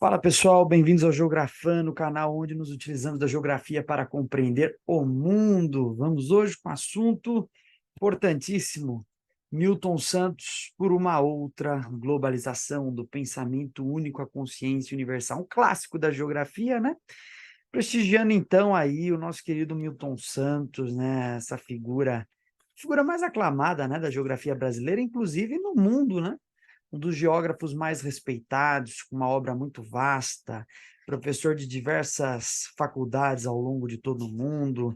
Fala pessoal, bem-vindos ao Geografando, canal onde nos utilizamos da geografia para compreender o mundo. Vamos hoje com um assunto importantíssimo: Milton Santos por uma outra globalização do pensamento único à consciência universal, um clássico da geografia, né? Prestigiando então aí o nosso querido Milton Santos, né? Essa figura mais aclamada, né, da geografia brasileira, inclusive no mundo, né? Um dos geógrafos mais respeitados, com uma obra muito vasta, professor de diversas faculdades ao longo de todo o mundo,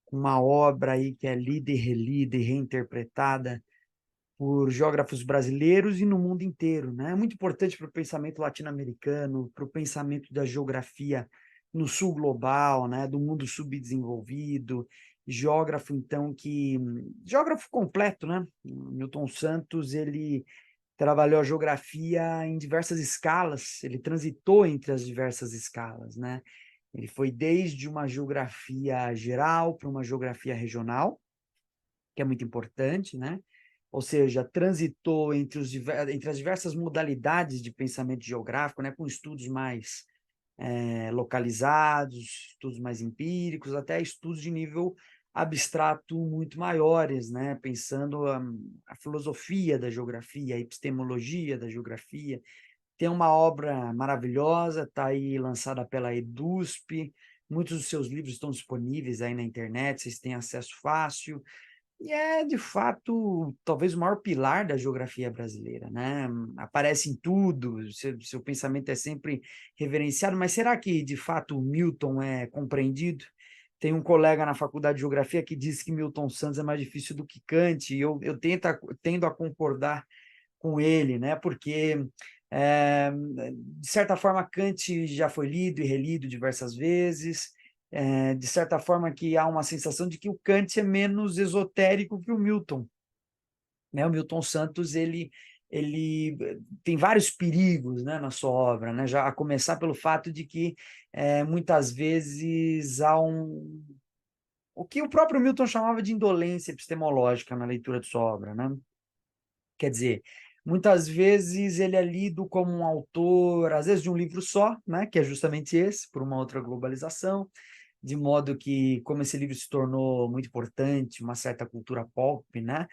com uma obra aí que é lida e relida e reinterpretada por geógrafos brasileiros e no mundo inteiro, né? É muito importante para o pensamento latino-americano, para o pensamento da geografia no sul global, né? Do mundo subdesenvolvido, geógrafo então geógrafo completo, né? Milton Santos, ele trabalhou a geografia em diversas escalas, ele transitou entre as diversas escalas, né? Ele foi desde uma geografia geral para uma geografia regional, que é muito importante, né? Ou seja, transitou entre as diversas modalidades de pensamento geográfico, né? Com estudos mais localizados, estudos mais empíricos, até estudos de nível abstrato muito maiores, né? Pensando a filosofia da geografia, a epistemologia da geografia. Tem uma obra maravilhosa, está aí lançada pela EDUSP, muitos dos seus livros estão disponíveis aí na internet, vocês têm acesso fácil, e é, de fato, talvez o maior pilar da geografia brasileira, né? Aparece em tudo, seu pensamento é sempre reverenciado, mas será que, de fato, o Milton é compreendido? Tem um colega na faculdade de geografia que diz que Milton Santos é mais difícil do que Kant, e eu tendo a concordar com ele, né? Porque, de certa forma, Kant já foi lido e relido diversas vezes, de certa forma que há uma sensação de que o Kant é menos esotérico que o Milton, né? O Milton Santos, ele tem vários perigos, né, na sua obra, né? Já a começar pelo fato de que muitas vezes há o que o próprio Milton chamava de indolência epistemológica na leitura de sua obra, né? Quer dizer, muitas vezes ele é lido como um autor, às vezes de um livro só, né, que é justamente esse, por uma outra globalização, de modo que, como esse livro se tornou muito importante, uma certa cultura pop, né,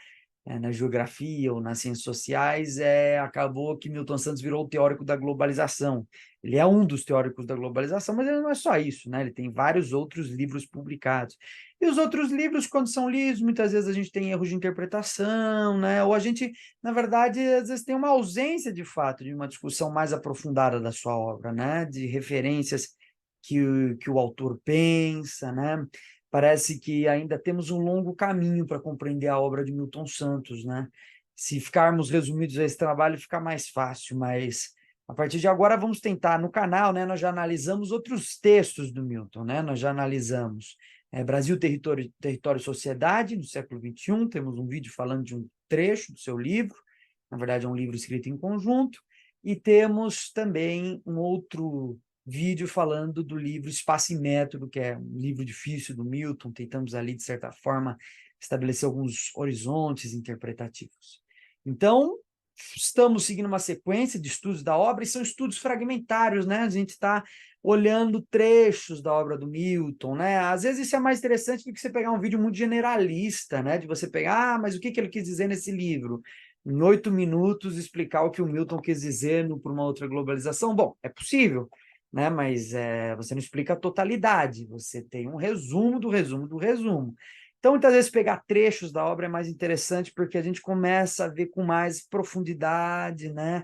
na geografia ou nas ciências sociais, acabou que Milton Santos virou o teórico da globalização. Ele é um dos teóricos da globalização, mas ele não é só isso, né? Ele tem vários outros livros publicados. E os outros livros, quando são lidos, muitas vezes a gente tem erros de interpretação, né? Ou a gente, na verdade, às vezes tem uma ausência de fato de uma discussão mais aprofundada da sua obra, né? De referências que o autor pensa, né? Parece que ainda temos um longo caminho para compreender a obra de Milton Santos, né? Se ficarmos resumidos a esse trabalho, fica mais fácil, mas a partir de agora vamos tentar. No canal, né, nós já analisamos outros textos do Milton, né? Nós já analisamos Brasil, Território e Sociedade, no século XXI, temos um vídeo falando de um trecho do seu livro, na verdade é um livro escrito em conjunto, e temos também um outro vídeo falando do livro Espaço e Método, que é um livro difícil do Milton, tentamos ali, de certa forma, estabelecer alguns horizontes interpretativos. Então, estamos seguindo uma sequência de estudos da obra, e são estudos fragmentários, né? A gente está olhando trechos da obra do Milton, né? Às vezes isso é mais interessante do que você pegar um vídeo muito generalista, né? De você pegar, mas o que ele quis dizer nesse livro? Em 8 minutos, explicar o que o Milton quis dizer por uma outra globalização. Bom, é possível, né? Mas você não explica a totalidade, você tem um resumo do resumo do resumo. Então, muitas vezes, pegar trechos da obra é mais interessante porque a gente começa a ver com mais profundidade, né?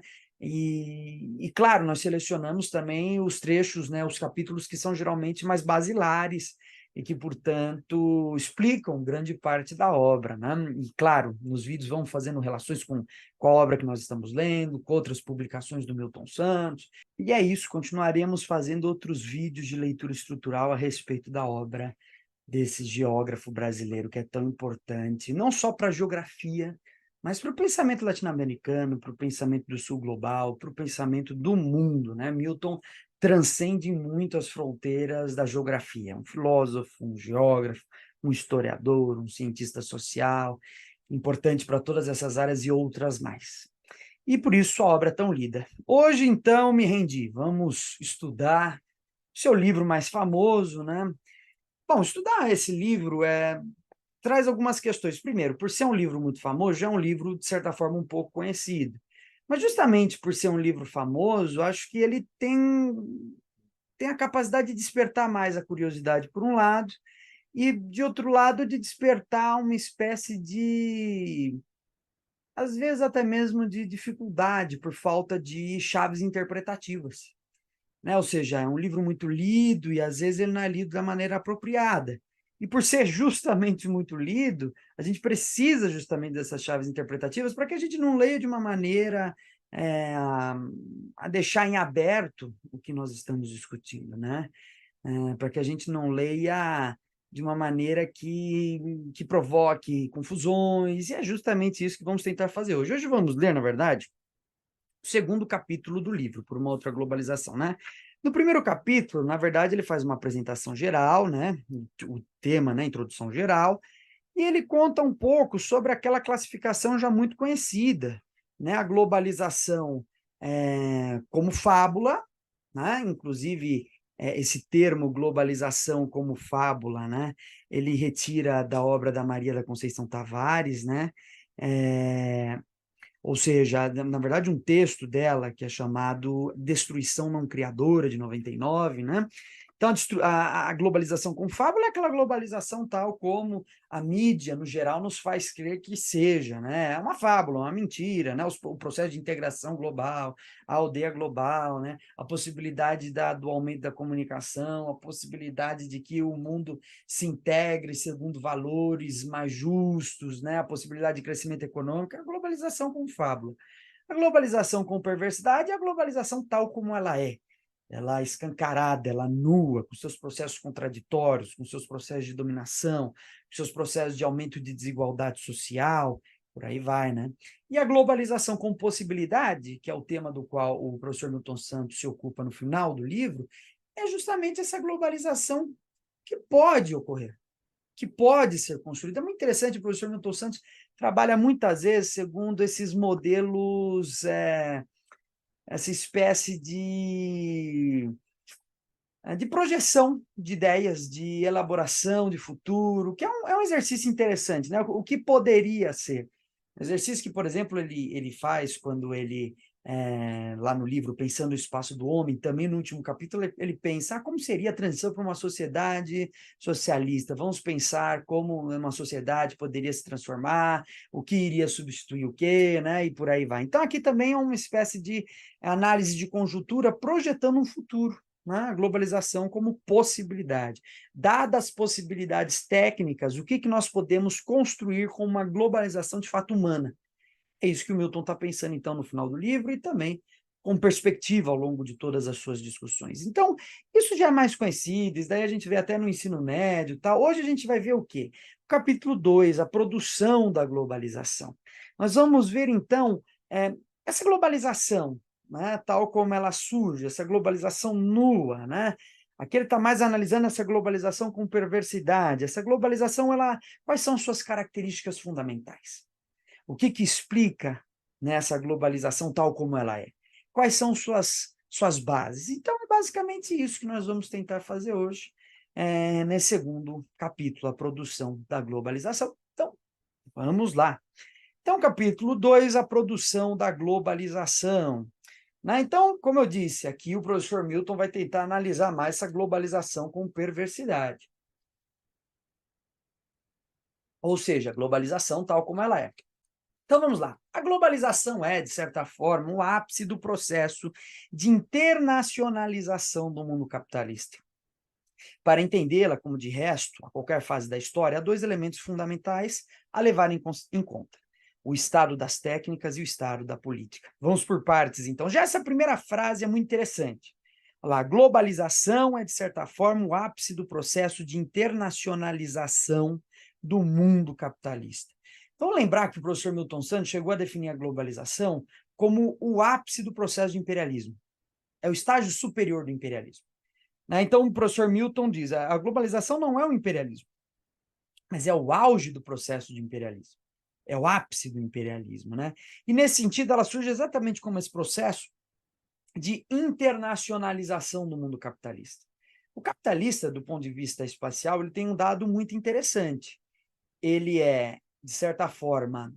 Claro, nós selecionamos também os trechos, né, os capítulos que são geralmente mais basilares e que, portanto, explicam grande parte da obra, né? E, claro, nos vídeos vamos fazendo relações com a obra que nós estamos lendo, com outras publicações do Milton Santos, e é isso, continuaremos fazendo outros vídeos de leitura estrutural a respeito da obra desse geógrafo brasileiro que é tão importante, não só para a geografia, mas para o pensamento latino-americano, para o pensamento do sul global, para o pensamento do mundo, né? Milton transcende muito as fronteiras da geografia, um filósofo, um geógrafo, um historiador, um cientista social, importante para todas essas áreas e outras mais. e por isso sua obra é tão lida. Hoje, então, me rendi. Vamos estudar seu livro mais famoso, né? Bom, estudar esse livro traz algumas questões. Primeiro, por ser um livro muito famoso, já é um livro, de certa forma, um pouco conhecido. Mas justamente por ser um livro famoso, acho que ele tem a capacidade de despertar mais a curiosidade, por um lado, e, de outro lado, de despertar uma espécie de, às vezes até mesmo de dificuldade, por falta de chaves interpretativas, né? Ou seja, é um livro muito lido e, às vezes, ele não é lido da maneira apropriada. E, por ser justamente muito lido, a gente precisa justamente dessas chaves interpretativas para que a gente não leia de uma maneira a deixar em aberto o que nós estamos discutindo, né? Para que a gente não leia de uma maneira que provoque confusões, e é justamente isso que vamos tentar fazer hoje. Hoje vamos ler, na verdade, o segundo capítulo do livro, Por uma Outra Globalização, né? No primeiro capítulo, na verdade, ele faz uma apresentação geral, né? O tema, né? Introdução geral, e ele conta um pouco sobre aquela classificação já muito conhecida, né? A globalização como fábula, né? Inclusive, esse termo globalização como fábula, né? Ele retira da obra da Maria da Conceição Tavares, né? Ou seja, na verdade, um texto dela que é chamado Destruição Não Criadora, de 99, né? Então, a globalização com fábula é aquela globalização tal como a mídia, no geral, nos faz crer que seja, né? É uma fábula, uma mentira, né? O processo de integração global, a aldeia global, né? A possibilidade do aumento da comunicação, a possibilidade de que o mundo se integre segundo valores mais justos, né? A possibilidade de crescimento econômico, a globalização com fábula. A globalização com perversidade é a globalização tal como ela é. Ela escancarada, ela nua, com seus processos contraditórios, com seus processos de dominação, com seus processos de aumento de desigualdade social, por aí vai, né? E a globalização com possibilidade, que é o tema do qual o professor Milton Santos se ocupa no final do livro, é justamente essa globalização que pode ocorrer, que pode ser construída. É muito interessante, o professor Milton Santos trabalha muitas vezes segundo esses modelos, essa espécie de projeção de ideias, de elaboração de futuro, que é um exercício interessante, né? O que poderia ser. Exercício que, por exemplo, ele faz quando ele, lá no livro Pensando o Espaço do Homem, também no último capítulo, ele pensa como seria a transição para uma sociedade socialista. Vamos pensar como uma sociedade poderia se transformar, o que iria substituir o quê, né? E por aí vai. Então, aqui também é uma espécie de análise de conjuntura projetando um futuro, né? A globalização como possibilidade. Dadas as possibilidades técnicas, o que nós podemos construir com uma globalização de fato humana? É isso que o Milton está pensando, então, no final do livro e também com perspectiva ao longo de todas as suas discussões. Então, isso já é mais conhecido, isso daí a gente vê até no ensino médio. Tá? Hoje a gente vai ver o quê? O capítulo 2, a produção da globalização. Nós vamos ver, então, essa globalização, né, tal como ela surge, essa globalização nua, né? Aqui ele está mais analisando essa globalização com perversidade. Essa globalização, quais são suas características fundamentais? O que explica nessa globalização tal como ela é? Quais são suas bases? Então, é basicamente isso que nós vamos tentar fazer hoje, nesse segundo capítulo, a produção da globalização. Então, vamos lá. Então, capítulo 2, a produção da globalização. Né? Então, como eu disse, aqui o professor Milton vai tentar analisar mais essa globalização com perversidade. Ou seja, a globalização tal como ela é. Então, vamos lá. A globalização é, de certa forma, o ápice do processo de internacionalização do mundo capitalista. Para entendê-la, como de resto, a qualquer fase da história, há dois elementos fundamentais a levar em conta: o estado das técnicas e o estado da política. Vamos por partes, então. Já essa primeira frase é muito interessante. Olha lá, a globalização é, de certa forma, o ápice do processo de internacionalização do mundo capitalista. Vamos lembrar que o professor Milton Santos chegou a definir a globalização como o ápice do processo de imperialismo. É o estágio superior do imperialismo. Né? Então, o professor Milton diz, a globalização não é o imperialismo, mas é o auge do processo de imperialismo. é o ápice do imperialismo, né? E, nesse sentido, ela surge exatamente como esse processo de internacionalização do mundo capitalista. O capitalista, do ponto de vista espacial, ele tem um dado muito interessante. Ele é, de certa forma,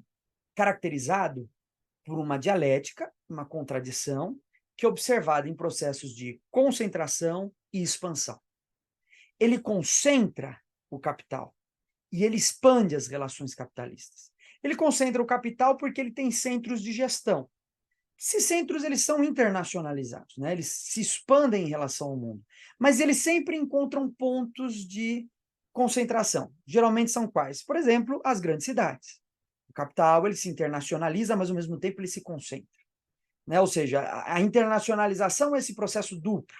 caracterizado por uma dialética, uma contradição, que é observada em processos de concentração e expansão. Ele concentra o capital e ele expande as relações capitalistas. Ele concentra o capital porque ele tem centros de gestão. Esses centros eles são internacionalizados, né? Eles se expandem em relação ao mundo, mas eles sempre encontram pontos de concentração. Geralmente são quais? Por exemplo, as grandes cidades. O capital ele se internacionaliza, mas ao mesmo tempo ele se concentra, né? Ou seja, a internacionalização é esse processo duplo,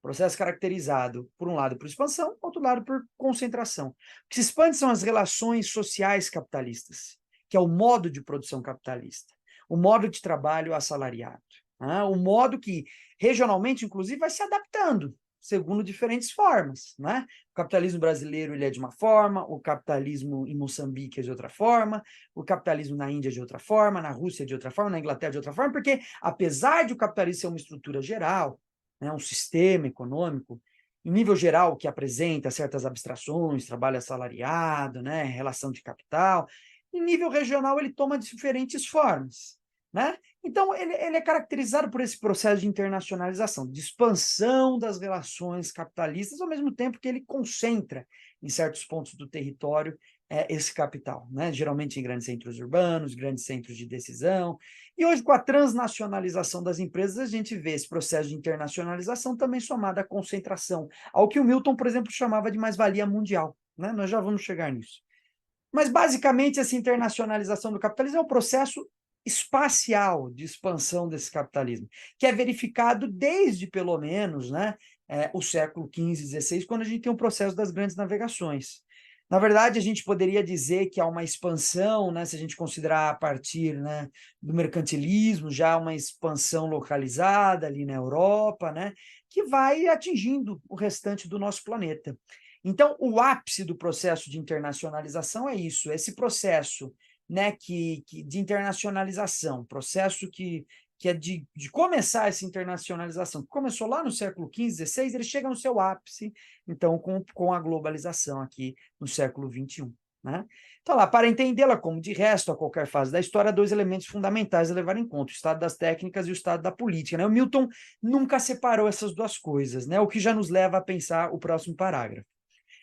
processo caracterizado, por um lado, por expansão, por outro lado, por concentração. O que se expande são as relações sociais capitalistas, que é o modo de produção capitalista, o modo de trabalho assalariado, né? O modo que, regionalmente, inclusive, vai se adaptando, segundo diferentes formas, né? O capitalismo brasileiro ele é de uma forma, o capitalismo em Moçambique é de outra forma, o capitalismo na Índia é de outra forma, na Rússia é de outra forma, na Inglaterra é de outra forma, porque, apesar de o capitalismo ser uma estrutura geral, né, um sistema econômico, em nível geral, que apresenta certas abstrações, trabalho assalariado, né, relação de capital, em nível regional ele toma diferentes formas, né? Então, ele é caracterizado por esse processo de internacionalização, de expansão das relações capitalistas, ao mesmo tempo que ele concentra em certos pontos do território esse capital, né? Geralmente em grandes centros urbanos, grandes centros de decisão. E hoje, com a transnacionalização das empresas, a gente vê esse processo de internacionalização também somado à concentração, ao que o Milton, por exemplo, chamava de mais-valia mundial, né? Nós já vamos chegar nisso. Mas, basicamente, essa internacionalização do capitalismo é um processo espacial de expansão desse capitalismo, que é verificado desde, pelo menos, né, o século XV, XVI, quando a gente tem o processo das grandes navegações. Na verdade, a gente poderia dizer que há uma expansão, né, se a gente considerar a partir, né, do mercantilismo, já uma expansão localizada ali na Europa, né, que vai atingindo o restante do nosso planeta. Então, o ápice do processo de internacionalização é isso, esse processo, né, de internacionalização, processo que é de começar essa internacionalização, que começou lá no século XV, XVI, ele chega no seu ápice, então, com a globalização aqui no século XXI. Né? Então, lá, para entendê-la, como de resto, a qualquer fase da história, há dois elementos fundamentais a levar em conta, o estado das técnicas e o estado da política. Né? O Milton nunca separou essas duas coisas, né? O que já nos leva a pensar o próximo parágrafo.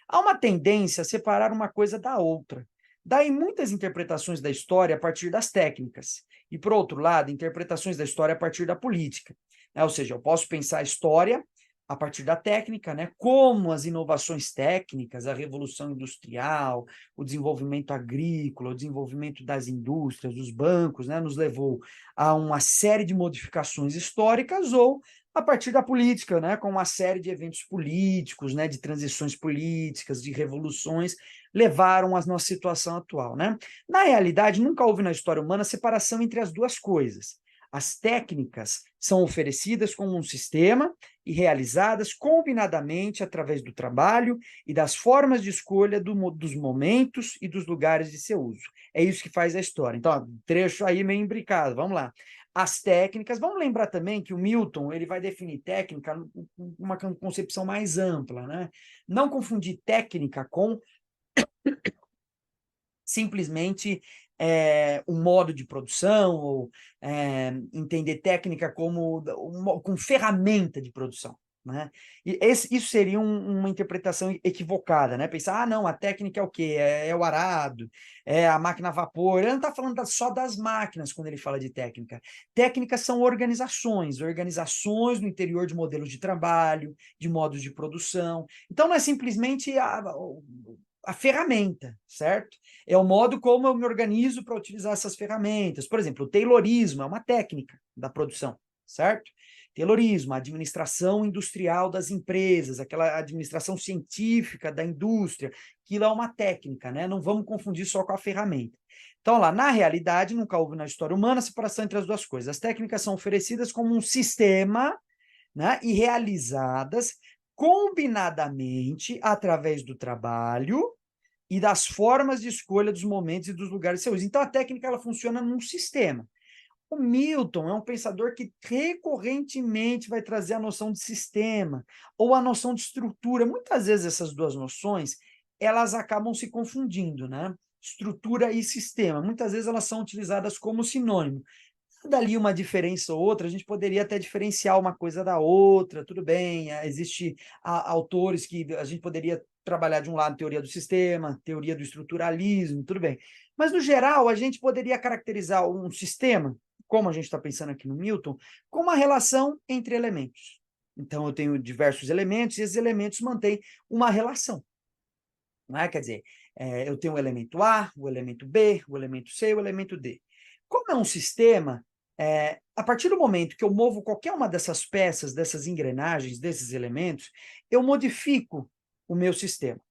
Há uma tendência a separar uma coisa da outra. Daí muitas interpretações da história a partir das técnicas, e, por outro lado, interpretações da história a partir da política. Ou seja, eu posso pensar a história a partir da técnica, né? Como as inovações técnicas, a revolução industrial, o desenvolvimento agrícola, o desenvolvimento das indústrias, dos bancos, né? Nos levou a uma série de modificações históricas, ou a partir da política, né, com uma série de eventos políticos, né, de transições políticas, de revoluções, levaram à nossa situação atual. Né? Na realidade, nunca houve na história humana separação entre as duas coisas. As técnicas são oferecidas como um sistema e realizadas combinadamente através do trabalho e das formas de escolha dos momentos e dos lugares de seu uso. É isso que faz a história. Então, ó, trecho aí meio imbricado, vamos lá. As técnicas, vamos lembrar também que o Milton ele vai definir técnica com uma concepção mais ampla, né? Não confundir técnica com simplesmente um modo de produção, ou entender técnica como com ferramenta de produção. Né? E isso seria uma interpretação equivocada, né? Pensar, não, a técnica é o quê? É o arado, é a máquina a vapor. Ele não está falando só das máquinas quando ele fala de técnica. Técnicas são organizações no interior de modelos de trabalho, de modos de produção. Então, não é simplesmente a ferramenta, certo? É o modo como eu me organizo para utilizar essas ferramentas. Por exemplo, o Taylorismo é uma técnica da produção, certo? Taylorismo, a administração industrial das empresas, aquela administração científica da indústria, aquilo é uma técnica, né? Não vamos confundir só com a ferramenta. Então, lá, na realidade, nunca houve na história humana a separação entre as duas coisas. As técnicas são oferecidas como um sistema, né, e realizadas combinadamente através do trabalho, e das formas de escolha dos momentos e dos lugares de seu uso. Então, a técnica ela funciona num sistema. O Milton é um pensador que recorrentemente vai trazer a noção de sistema ou a noção de estrutura. Muitas vezes essas duas noções, elas acabam se confundindo, né? Estrutura e sistema. Muitas vezes elas são utilizadas como sinônimo. Dali uma diferença ou outra, a gente poderia até diferenciar uma coisa da outra, tudo bem, existe autores que a gente poderia trabalhar de um lado teoria do sistema, teoria do estruturalismo, tudo bem. Mas, no geral, a gente poderia caracterizar um sistema, como a gente está pensando aqui no Milton, como uma relação entre elementos. Então, eu tenho diversos elementos e esses elementos mantêm uma relação. Não é? Quer dizer, eu tenho o elemento A, o elemento B, o elemento C e o elemento D. Como é um sistema, a partir do momento que eu movo qualquer uma dessas peças, dessas engrenagens, desses elementos, eu modifico o meu sistema,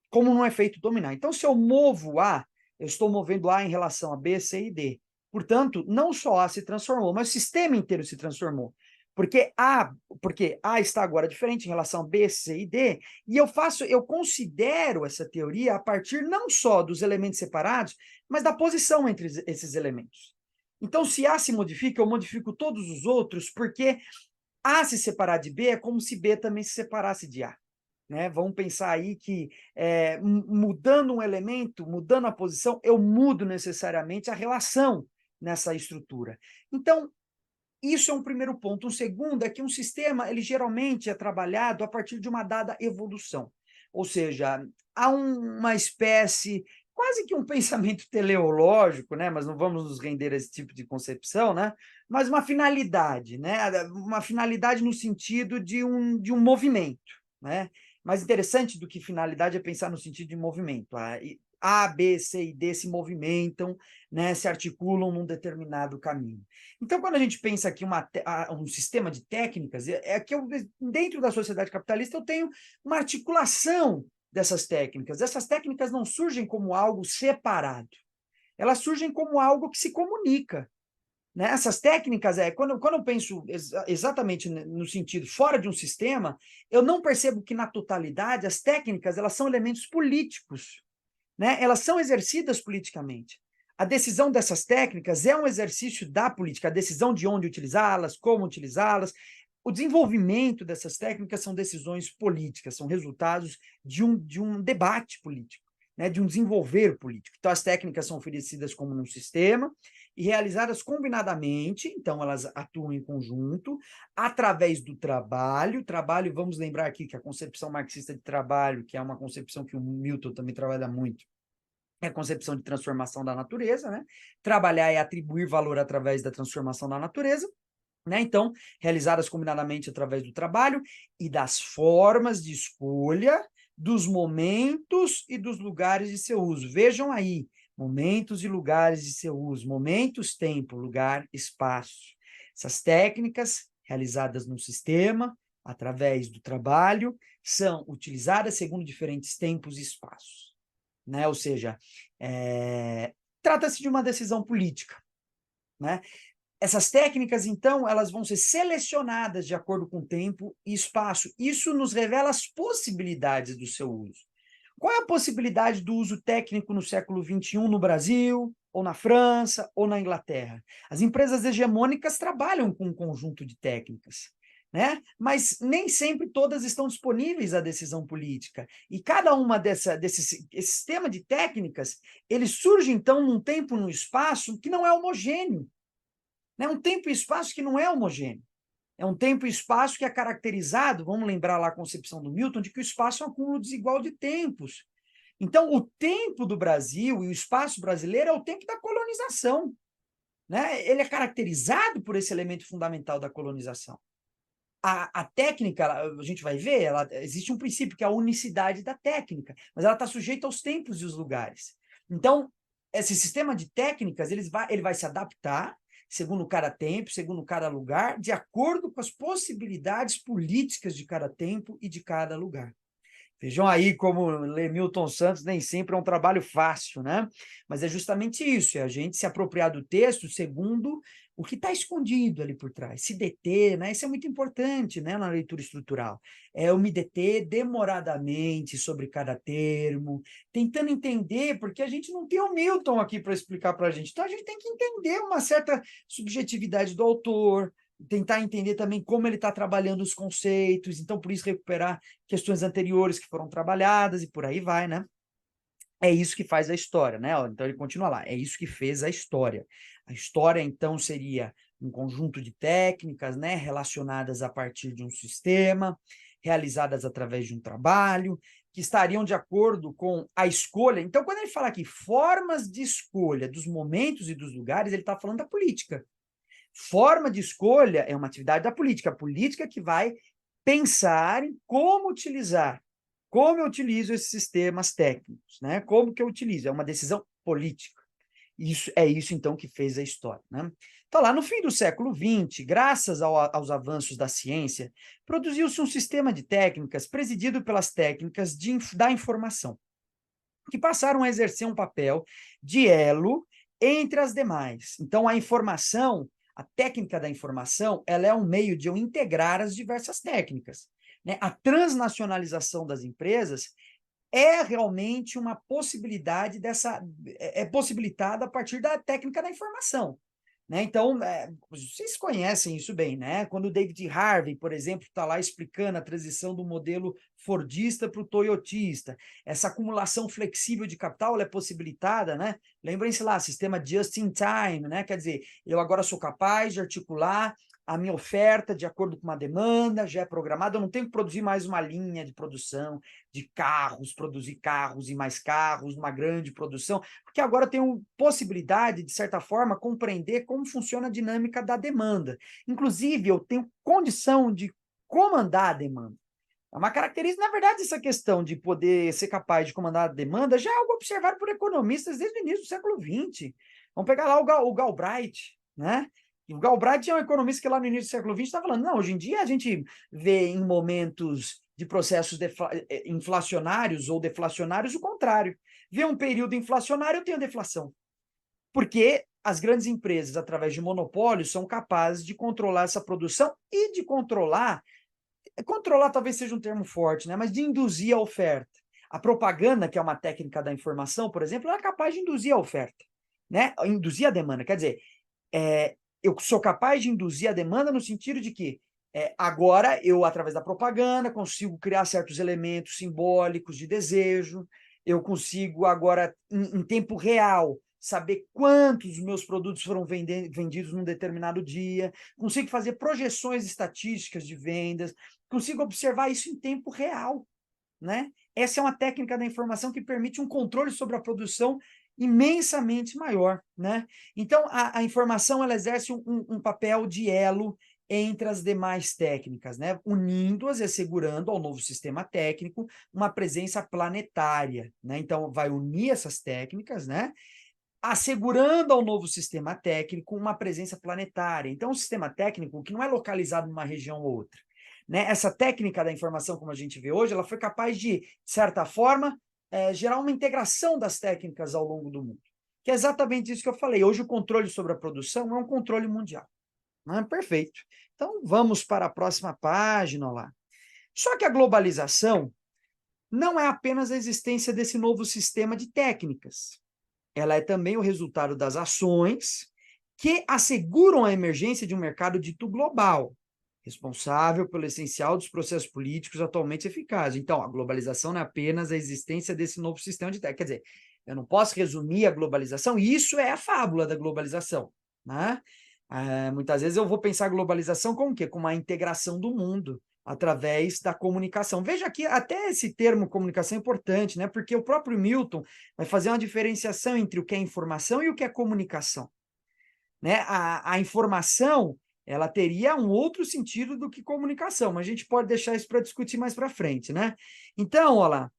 como num efeito dominar. Então, se eu movo A, eu estou movendo A em relação a B, C e D. Portanto, não só A se transformou, mas o sistema inteiro se transformou. Porque A está agora diferente em relação a B, C e D, e eu considero essa teoria a partir não só dos elementos separados, mas da posição entre esses elementos. Então, se A se modifica, eu modifico todos os outros, porque A se separar de B é como se B também se separasse de A. Né? Vamos pensar aí que mudando um elemento, mudando a posição, eu mudo necessariamente a relação nessa estrutura. Então, isso é um primeiro ponto. Um segundo é que um sistema, ele geralmente é trabalhado a partir de uma dada evolução. Ou seja, há uma espécie, quase que um pensamento teleológico, né? Mas não vamos nos render a esse tipo de concepção, né? Mas uma finalidade, né? Uma finalidade no sentido de um movimento, né? Mais interessante do que finalidade é pensar no sentido de movimento. A, B, C e D se movimentam, né, se articulam num determinado caminho. Então, quando a gente pensa aqui um sistema de técnicas, que dentro da sociedade capitalista eu tenho uma articulação dessas técnicas. Essas técnicas não surgem como algo separado, elas surgem como algo que se comunica. Né? Essas técnicas, quando eu penso exatamente no sentido fora de um sistema, eu não percebo que, na totalidade, as técnicas elas são elementos políticos. Né? Elas são exercidas politicamente. A decisão dessas técnicas é um exercício da política, a decisão de onde utilizá-las, como utilizá-las. O desenvolvimento dessas técnicas são decisões políticas, são resultados de um debate político, né? De um desenvolver político. Então, as técnicas são oferecidas como num sistema e realizadas combinadamente, então elas atuam em conjunto, através do trabalho. Trabalho, vamos lembrar aqui que a concepção marxista de trabalho, que é uma concepção que o Milton também trabalha muito, é a concepção de transformação da natureza, né? Trabalhar é atribuir valor através da transformação da natureza, né? Então, realizadas combinadamente através do trabalho e das formas de escolha, dos momentos e dos lugares de seu uso. Vejam aí, momentos e lugares de seu uso. Momentos, tempo, lugar, espaço. Essas técnicas, realizadas no sistema, através do trabalho, são utilizadas segundo diferentes tempos e espaços. Né? Ou seja, trata-se de uma decisão política. Né? Essas técnicas, então, elas vão ser selecionadas de acordo com tempo e espaço. Isso nos revela as possibilidades do seu uso. Qual é a possibilidade do uso técnico no século XXI no Brasil, ou na França, ou na Inglaterra? As empresas hegemônicas trabalham com um conjunto de técnicas, né? Mas nem sempre todas estão disponíveis à decisão política. E cada uma esse sistema de técnicas, ele surge, então, num tempo, num espaço que não é homogêneo. É um tempo e espaço que não é homogêneo. É um tempo e espaço que é caracterizado, vamos lembrar lá a concepção do Milton, de que o espaço é um acúmulo desigual de tempos. Então, o tempo do Brasil e o espaço brasileiro é o tempo da colonização. Né? Ele é caracterizado por esse elemento fundamental da colonização. A técnica, a gente vai ver, existe um princípio que é a unicidade da técnica, mas ela está sujeita aos tempos e os lugares. Então, esse sistema de técnicas ele vai se adaptar segundo cada tempo, segundo cada lugar, de acordo com as possibilidades políticas de cada tempo e de cada lugar. Vejam aí como ler Milton Santos nem sempre é um trabalho fácil, né? Mas é justamente isso, é a gente se apropriar do texto segundo o que está escondido ali por trás, se deter, né? Isso é muito importante, né, na leitura estrutural. É eu me deter demoradamente sobre cada termo, tentando entender, porque a gente não tem o Milton aqui para explicar para a gente. Então, a gente tem que entender uma certa subjetividade do autor, tentar entender também como ele está trabalhando os conceitos, então, por isso, recuperar questões anteriores que foram trabalhadas e por aí vai, né? É isso que faz a história, né? Então ele continua lá, é isso que fez a história. A história, então, seria um conjunto de técnicas, né, relacionadas a partir de um sistema, realizadas através de um trabalho, que estariam de acordo com a escolha. Então, quando ele fala aqui formas de escolha dos momentos e dos lugares, ele está falando da política. Forma de escolha é uma atividade da política, a política que vai pensar em como utilizar. Como eu utilizo esses sistemas técnicos, né? Como que eu utilizo? É uma decisão política. Isso, então, que fez a história, né? Então, lá no fim do século XX, graças aos avanços da ciência, produziu-se um sistema de técnicas presidido pelas técnicas da informação, que passaram a exercer um papel de elo entre as demais. Então, a informação, a técnica da informação, ela é um meio de eu integrar as diversas técnicas, né? A transnacionalização das empresas é realmente uma possibilidade é possibilitada a partir da técnica da informação, né? Então, vocês conhecem isso bem, né? Quando o David Harvey, por exemplo, está lá explicando a transição do modelo fordista para o toyotista, essa acumulação flexível de capital ela é possibilitada, né? Lembrem-se lá, sistema just in time, né? Quer dizer, eu agora sou capaz de articular a minha oferta de acordo com uma demanda, já é programada, eu não tenho que produzir mais uma linha de produção de carros, produzir carros e mais carros, uma grande produção, porque agora eu tenho possibilidade, de certa forma, compreender como funciona a dinâmica da demanda. Inclusive, eu tenho condição de comandar a demanda. É uma característica, na verdade, essa questão de poder ser capaz de comandar a demanda já é algo observado por economistas desde o início do século XX. Vamos pegar lá o Galbraith, né? E o Galbraith é um economista que lá no início do século XX está falando, não, hoje em dia a gente vê em momentos de processos inflacionários ou deflacionários o contrário. Vê um período inflacionário, eu tenho deflação. Porque as grandes empresas, através de monopólios, são capazes de controlar essa produção e de controlar talvez seja um termo forte, né? Mas de induzir a oferta. A propaganda, que é uma técnica da informação, por exemplo, ela é capaz de induzir a oferta, né? Induzir a demanda. Quer dizer, eu sou capaz de induzir a demanda no sentido de que agora eu, através da propaganda, consigo criar certos elementos simbólicos de desejo, eu consigo agora, em tempo real, saber quantos meus produtos foram vendidos num determinado dia, consigo fazer projeções estatísticas de vendas, consigo observar isso em tempo real, né? Essa é uma técnica da informação que permite um controle sobre a produção imensamente maior, né? Então, a informação ela exerce um papel de elo entre as demais técnicas, né? Unindo-as e assegurando ao novo sistema técnico uma presença planetária, né? Então, vai unir essas técnicas, né? Assegurando ao novo sistema técnico uma presença planetária. Então, um sistema técnico que não é localizado numa região ou outra, né? Essa técnica da informação, como a gente vê hoje, ela foi capaz de certa forma, gerar uma integração das técnicas ao longo do mundo. Que é exatamente isso que eu falei. Hoje o controle sobre a produção é um controle mundial. Perfeito. Então, vamos para a próxima página lá. Só que a globalização não é apenas a existência desse novo sistema de técnicas. Ela é também o resultado das ações que asseguram a emergência de um mercado dito global, responsável pelo essencial dos processos políticos atualmente eficazes. Então, a globalização não é apenas a existência desse novo sistema de técnicas. Quer dizer, eu não posso resumir a globalização, e isso é a fábula da globalização, né? Muitas vezes eu vou pensar a globalização como o quê? Como a integração do mundo através da comunicação. Veja que até esse termo comunicação é importante, né? Porque o próprio Milton vai fazer uma diferenciação entre o que é informação e o que é comunicação, né? A informação ela teria um outro sentido do que comunicação, mas a gente pode deixar isso para discutir mais para frente, né? Então, olha lá,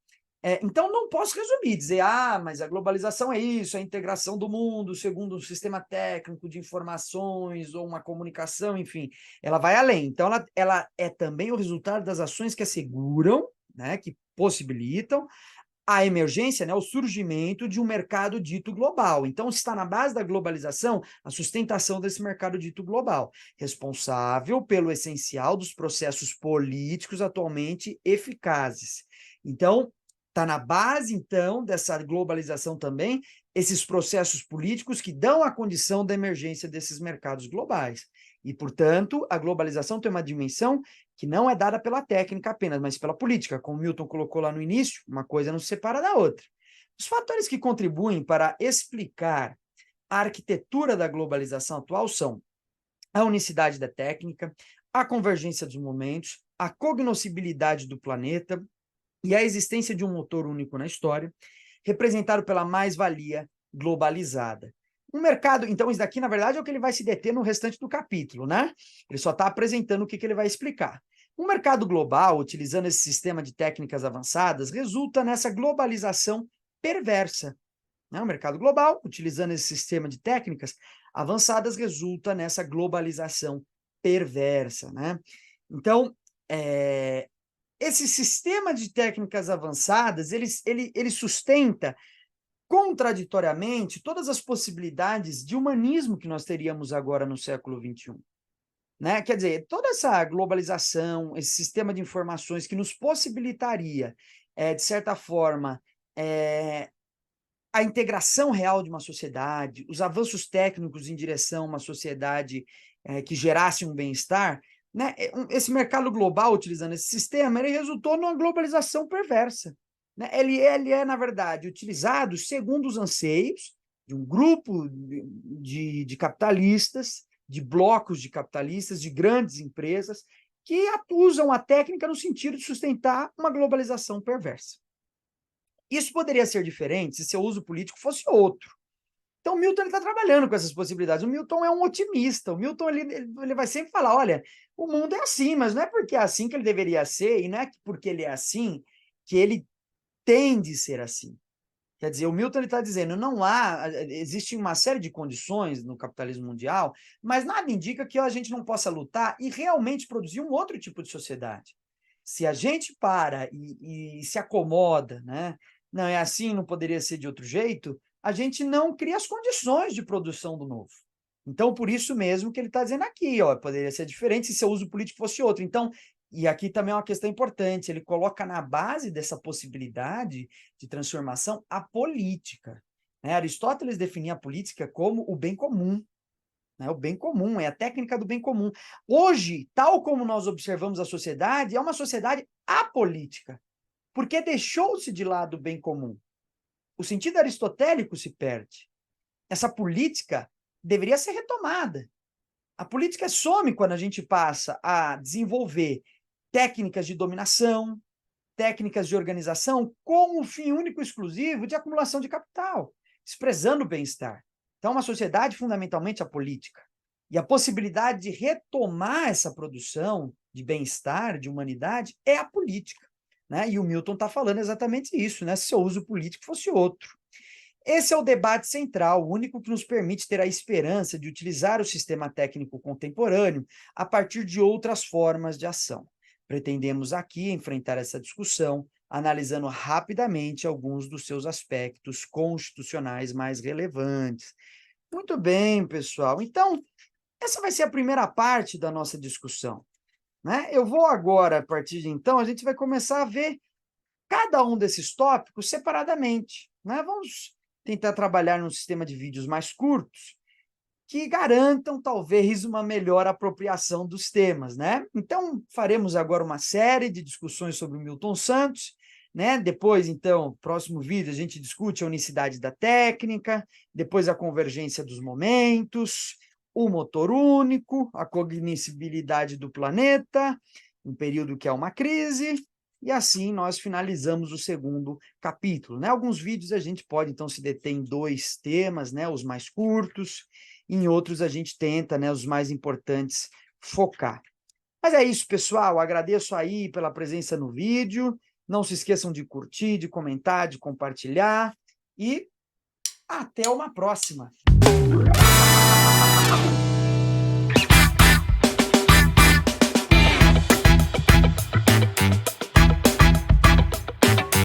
então não posso resumir, dizer, mas a globalização é isso, a integração do mundo segundo um sistema técnico de informações ou uma comunicação, enfim, ela vai além. Então, ela é também o resultado das ações que asseguram, né, que possibilitam a emergência, né, o surgimento de um mercado dito global. Então, está na base da globalização a sustentação desse mercado dito global, responsável pelo essencial dos processos políticos atualmente eficazes. Então, está na base, então, dessa globalização também, esses processos políticos que dão a condição da emergência desses mercados globais. E, portanto, a globalização tem uma dimensão que não é dada pela técnica apenas, mas pela política. Como Milton colocou lá no início, uma coisa não se separa da outra. Os fatores que contribuem para explicar a arquitetura da globalização atual são a unicidade da técnica, a convergência dos momentos, a cognoscibilidade do planeta e a existência de um motor único na história, representado pela mais-valia globalizada. Um mercado, então, isso daqui, na verdade, é o que ele vai se deter no restante do capítulo, né? Ele só está apresentando o que ele vai explicar. Um mercado global, utilizando esse sistema de técnicas avançadas, resulta nessa globalização perversa. Né? O mercado global, utilizando esse sistema de técnicas avançadas, resulta nessa globalização perversa, né? Então, esse sistema de técnicas avançadas, ele sustenta contraditoriamente todas as possibilidades de humanismo que nós teríamos agora no século XXI. Né? Quer dizer, toda essa globalização, esse sistema de informações que nos possibilitaria, de certa forma, a integração real de uma sociedade, os avanços técnicos em direção a uma sociedade que gerasse um bem-estar, né? Esse mercado global, utilizando esse sistema, ele resultou numa globalização perversa. Né? Ele é, na verdade, utilizado segundo os anseios de um grupo de capitalistas, de blocos de capitalistas, de grandes empresas, que usam a técnica no sentido de sustentar uma globalização perversa. Isso poderia ser diferente se seu uso político fosse outro. Então, o Milton está trabalhando com essas possibilidades. O Milton é um otimista. O Milton ele vai sempre falar, olha, o mundo é assim, mas não é porque é assim que ele deveria ser, e não é porque ele é assim que ele tem de ser assim. Quer dizer, o Milton está dizendo, existe uma série de condições no capitalismo mundial, mas nada indica que a gente não possa lutar e realmente produzir um outro tipo de sociedade. Se a gente para e se acomoda, né? Não é assim, não poderia ser de outro jeito, a gente não cria as condições de produção do novo. Então, por isso mesmo que ele está dizendo aqui, ó, poderia ser diferente se seu uso político fosse outro. Então, e aqui também é uma questão importante, ele coloca na base dessa possibilidade de transformação a política. Né? Aristóteles definia a política como o bem comum. Né? O bem comum, é a técnica do bem comum. Hoje, tal como nós observamos a sociedade, é uma sociedade apolítica, porque deixou-se de lado o bem comum. O sentido aristotélico se perde. Essa política deveria ser retomada. A política some quando a gente passa a desenvolver técnicas de dominação, técnicas de organização com o fim único e exclusivo de acumulação de capital, desprezando o bem-estar. Então, uma sociedade fundamentalmente apolítica. E a possibilidade de retomar essa produção de bem-estar, de humanidade, é a política. Né? E o Milton está falando exatamente isso, né? Se seu uso político fosse outro. Esse é o debate central, o único que nos permite ter a esperança de utilizar o sistema técnico contemporâneo a partir de outras formas de ação. Pretendemos aqui enfrentar essa discussão, analisando rapidamente alguns dos seus aspectos constitucionais mais relevantes. Muito bem, pessoal. Então, essa vai ser a primeira parte da nossa discussão. Né? Eu vou agora, a partir de então, a gente vai começar a ver cada um desses tópicos separadamente. Né? Vamos tentar trabalhar num sistema de vídeos mais curtos, que garantam, talvez, uma melhor apropriação dos temas, né? Então, faremos agora uma série de discussões sobre o Milton Santos, né? Depois, então, próximo vídeo, a gente discute a unicidade da técnica, depois a convergência dos momentos, o motor único, a cognoscibilidade do planeta, um período que é uma crise, e assim nós finalizamos o segundo capítulo, né? Alguns vídeos a gente pode, então, se deter em 2 temas, né? Os mais curtos, em outros a gente tenta, né, os mais importantes, focar. Mas é isso, pessoal. Agradeço aí pela presença no vídeo. Não se esqueçam de curtir, de comentar, de compartilhar. E até uma próxima.